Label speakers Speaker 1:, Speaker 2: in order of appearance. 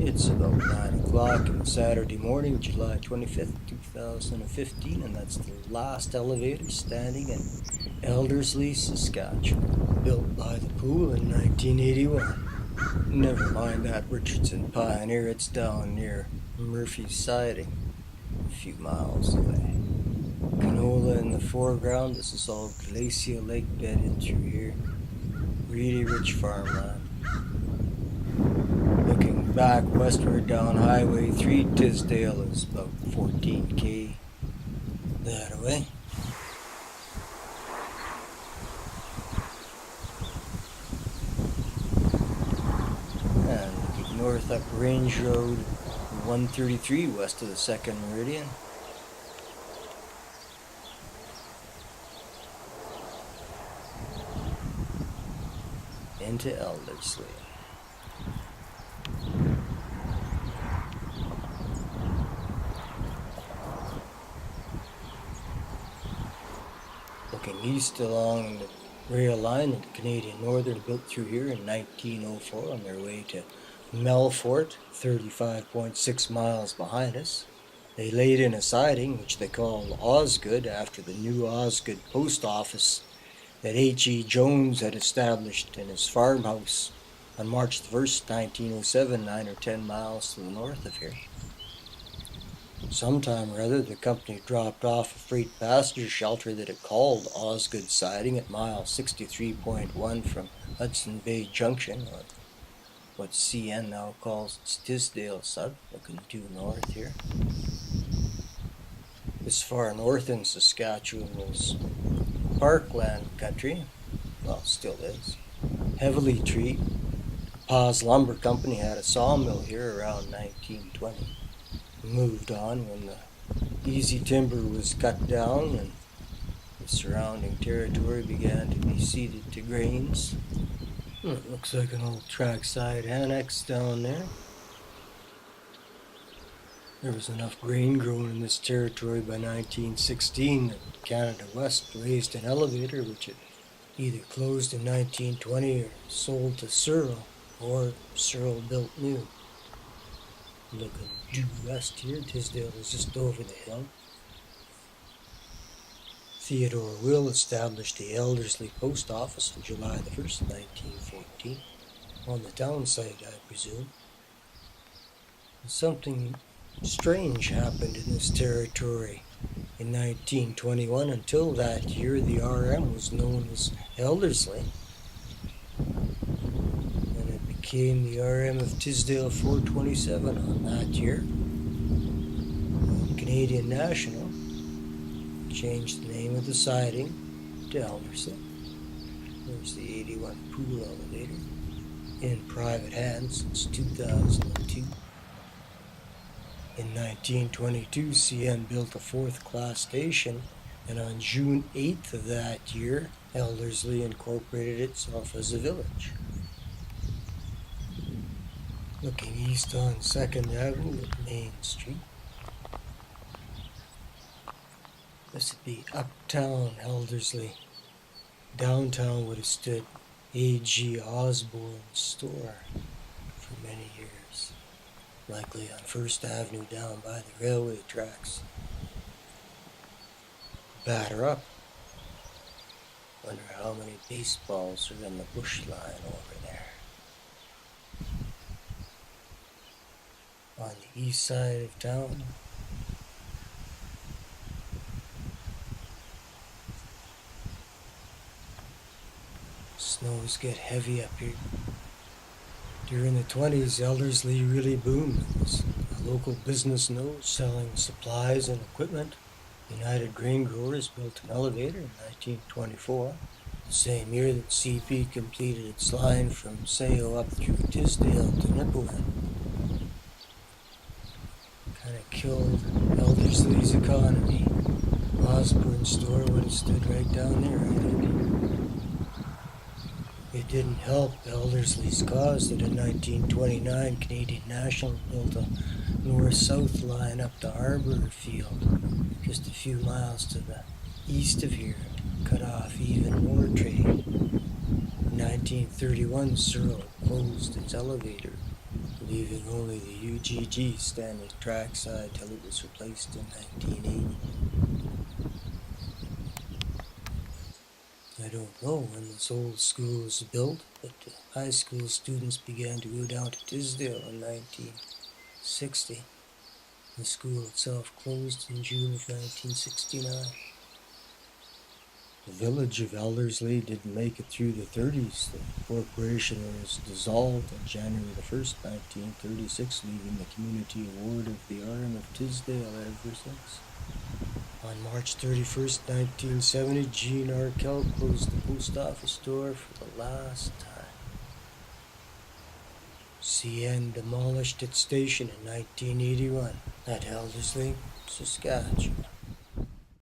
Speaker 1: It's about 9 o'clock on Saturday morning, July 25th, 2015, and that's the last elevator standing in Eldersley, Saskatchewan, built by the pool in 1981. Never mind that Richardson Pioneer, it's down near Murphy's Siding, a few miles away. Canola in the foreground, this is all glacial lake bed in through here. Really rich farmland. Looking back westward down Highway 3, Tisdale is about 14k that way. And looking north up Range Road 133 west of the 2nd Meridian. Into Eldersley. Looking east along the rail line that the Canadian Northern built through here in 1904 on their way to Melfort, 35.6 miles behind us. They laid in a siding, which they called Osgood, after the new Osgood post office that H.E. Jones had established in his farmhouse on March 1st, 1907, 9 or 10 miles to the north of here. Sometime or other, the company dropped off a freight passenger shelter that it called Osgood Siding at mile 63.1 from Hudson Bay Junction, or what CN now calls its Tisdale sub, looking due north here. This far north in Saskatchewan was parkland country, well, still is, heavily treed. Pa's Lumber Company had a sawmill here around 1920. Moved on when the easy timber was cut down and the surrounding territory began to be ceded to grains. It looks like an old trackside annex down there. There was enough grain grown in this territory by 1916 that Canada West raised an elevator which had either closed in 1920 or sold to Searle, or Searle built new. Looking due west here, Tisdale is just over the hill. Theodore Will established the Eldersley Post Office on July the 1st, 1914, on the town site, I presume. Something strange happened in this territory in 1921. Until that year, the RM was known as Eldersley, and it became the RM of Tisdale 427 on that year. The Canadian National changed the name of the siding to Eldersley. There's the 81 pool elevator in private hands since 2002. In 1922, CN built a 4th class station, and on June 8th of that year, Eldersley incorporated itself as a village. Looking east on 2nd Avenue at Main Street. This would be uptown Eldersley. Downtown would have stood A.G. Osborne's store for many years, likely on 1st Avenue down by the railway tracks. Batter up. Wonder how many baseballs are in the bush line over there. On the east side of town, snows get heavy up here. During the 20s, Eldersley really boomed. It was a local business node selling supplies and equipment. United Grain Growers built an elevator in 1924, the same year that CP completed its line from Sayo up through Tisdale to Nipawin. Kind of killed Eldersley's economy. Osborne's store would have stood right down there, I think. It didn't help Eldersley's cause that in 1929 Canadian National built a north-south line up the Harbour Field, just a few miles to the east of here, and cut off even more trade. In 1931, Searle closed its elevator leaving only the UGG standing trackside till it was replaced in 1980. I don't know when this old school was built, but high school students began to go down to Tisdale in 1960. The school itself closed in June of 1969. The village of Eldersley didn't make it through the 30s. The corporation was dissolved on January the 1st, 1936, leaving the community a ward of the RM of Tisdale ever since. On March 31st, 1970, Jean Arkell closed the post office door for the last time. CN demolished its station in 1981 at Eldersley, Saskatchewan.